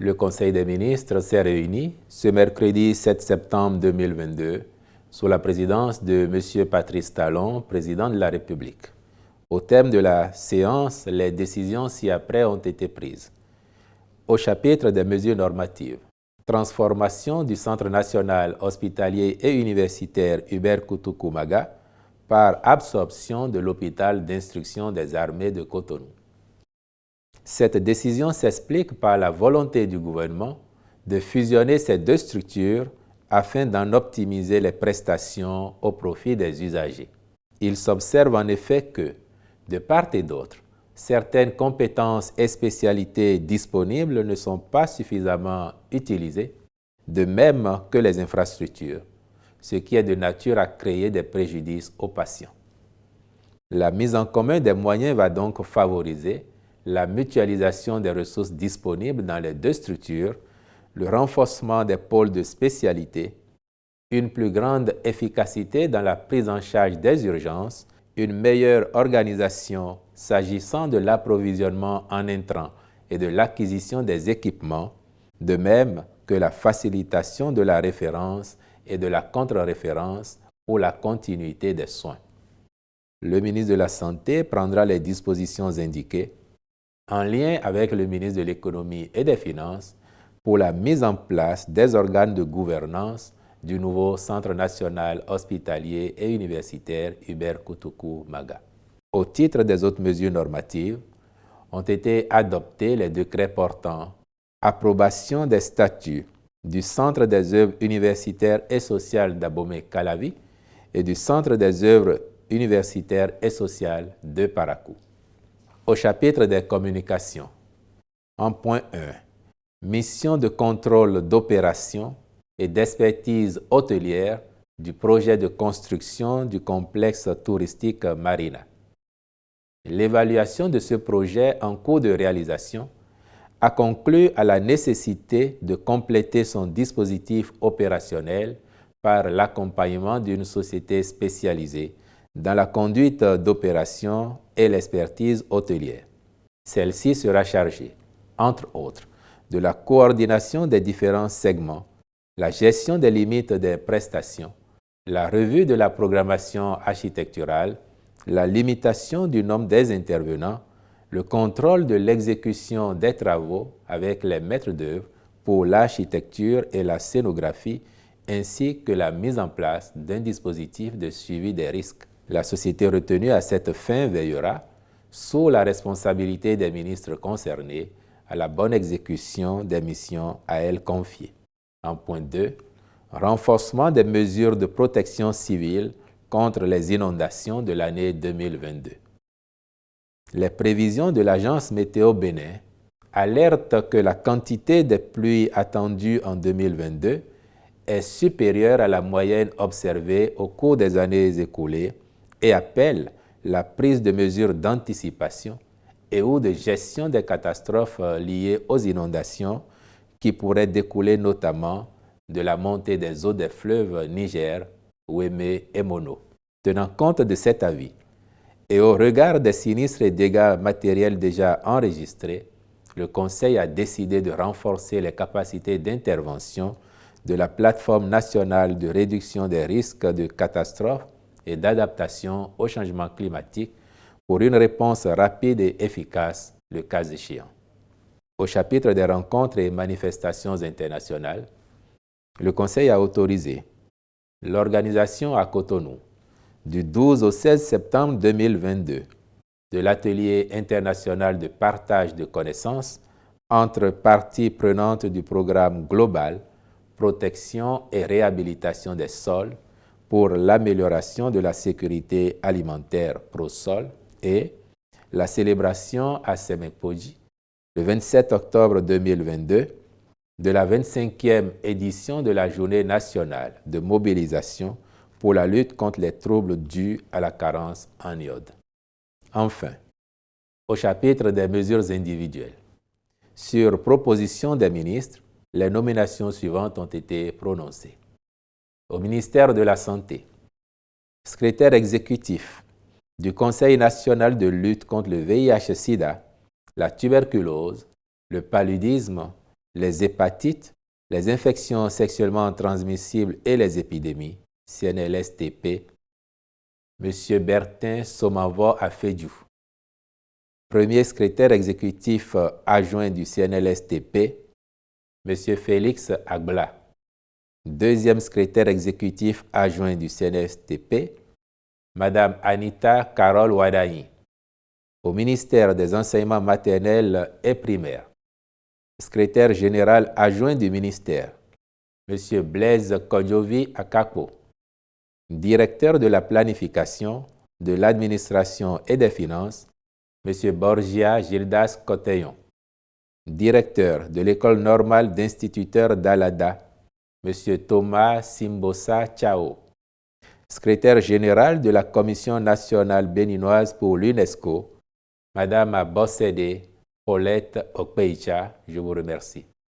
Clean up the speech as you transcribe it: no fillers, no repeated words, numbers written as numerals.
Le Conseil des ministres s'est réuni ce mercredi 7 septembre 2022 sous la présidence de M. Patrice Talon, président de la République. Au terme de la séance, les décisions ci-après ont été prises. Au chapitre des mesures normatives, transformation du Centre national hospitalier et universitaire Hubert Koutoukou-Maga par absorption de l'hôpital d'instruction des armées de Cotonou. Cette décision s'explique par la volonté du gouvernement de fusionner ces deux structures afin d'en optimiser les prestations au profit des usagers. Il s'observe en effet que, de part et d'autre, certaines compétences et spécialités disponibles ne sont pas suffisamment utilisées, de même que les infrastructures, ce qui est de nature à créer des préjudices aux patients. La mise en commun des moyens va donc favoriser la mutualisation des ressources disponibles dans les deux structures, le renforcement des pôles de spécialité, une plus grande efficacité dans la prise en charge des urgences, une meilleure organisation s'agissant de l'approvisionnement en intrants et de l'acquisition des équipements, de même que la facilitation de la référence et de la contre-référence ou la continuité des soins. Le ministre de la Santé prendra les dispositions indiquées en lien avec le ministre de l'Économie et des Finances pour la mise en place des organes de gouvernance du nouveau Centre national hospitalier et universitaire Hubert Koutoukou-Maga. Au titre des autres mesures normatives, ont été adoptés les décrets portant approbation des statuts du Centre des œuvres universitaires et sociales d'Abomey-Calavi et du Centre des œuvres universitaires et sociales de Parakou. Au chapitre des communications, en point 1, mission de contrôle d'opération et d'expertise hôtelière du projet de construction du complexe touristique Marina. L'évaluation de ce projet en cours de réalisation a conclu à la nécessité de compléter son dispositif opérationnel par l'accompagnement d'une société spécialisée dans la conduite d'opérations et l'expertise hôtelière. Celle-ci sera chargée, entre autres, de la coordination des différents segments, la gestion des limites des prestations, la revue de la programmation architecturale, la limitation du nombre des intervenants, le contrôle de l'exécution des travaux avec les maîtres d'œuvre pour l'architecture et la scénographie, ainsi que la mise en place d'un dispositif de suivi des risques. La société retenue à cette fin veillera, sous la responsabilité des ministres concernés, à la bonne exécution des missions à elle confiées. En point 2, renforcement des mesures de protection civile contre les inondations de l'année 2022. Les prévisions de l'Agence Météo Bénin alertent que la quantité des pluies attendues en 2022 est supérieure à la moyenne observée au cours des années écoulées et appelle la prise de mesures d'anticipation et ou de gestion des catastrophes liées aux inondations qui pourraient découler notamment de la montée des eaux des fleuves Niger, Ouémé et Mono. Tenant compte de cet avis et au regard des sinistres et dégâts matériels déjà enregistrés, le Conseil a décidé de renforcer les capacités d'intervention de la plateforme nationale de réduction des risques de catastrophes et d'adaptation au changement climatique pour une réponse rapide et efficace, le cas échéant. Au chapitre des rencontres et manifestations internationales, le Conseil a autorisé l'organisation à Cotonou, du 12 au 16 septembre 2022, de l'atelier international de partage de connaissances entre parties prenantes du programme global Protection et réhabilitation des sols pour l'amélioration de la sécurité alimentaire ProSol et la célébration à Semekpoji, le 27 octobre 2022, de la 25e édition de la Journée nationale de mobilisation pour la lutte contre les troubles dus à la carence en iode. Enfin, au chapitre des mesures individuelles, sur proposition des ministres, les nominations suivantes ont été prononcées. Au ministère de la Santé, secrétaire exécutif du Conseil national de lutte contre le VIH-Sida, la tuberculose, le paludisme les hépatites, les infections sexuellement transmissibles et les épidémies, CNLSTP, M. Bertin Somavo Afedjou. Premier secrétaire exécutif adjoint du CNLSTP, M. Félix Agbla. Deuxième secrétaire exécutif adjoint du CNLSTP, Mme Anita Carole Wadayi. Au ministère des Enseignements maternels et primaires, secrétaire général adjoint du ministère, M. Blaise Kodjovi Akakpo. Directeur de la planification, de l'administration et des finances, M. Borgia Gildas Coteillon. Directeur de l'école normale d'instituteurs d'Alada, M. Thomas Simbosa Chao. Secrétaire général de la Commission nationale béninoise pour l'UNESCO, Mme Bossede Paulette Okpeicha, je vous remercie.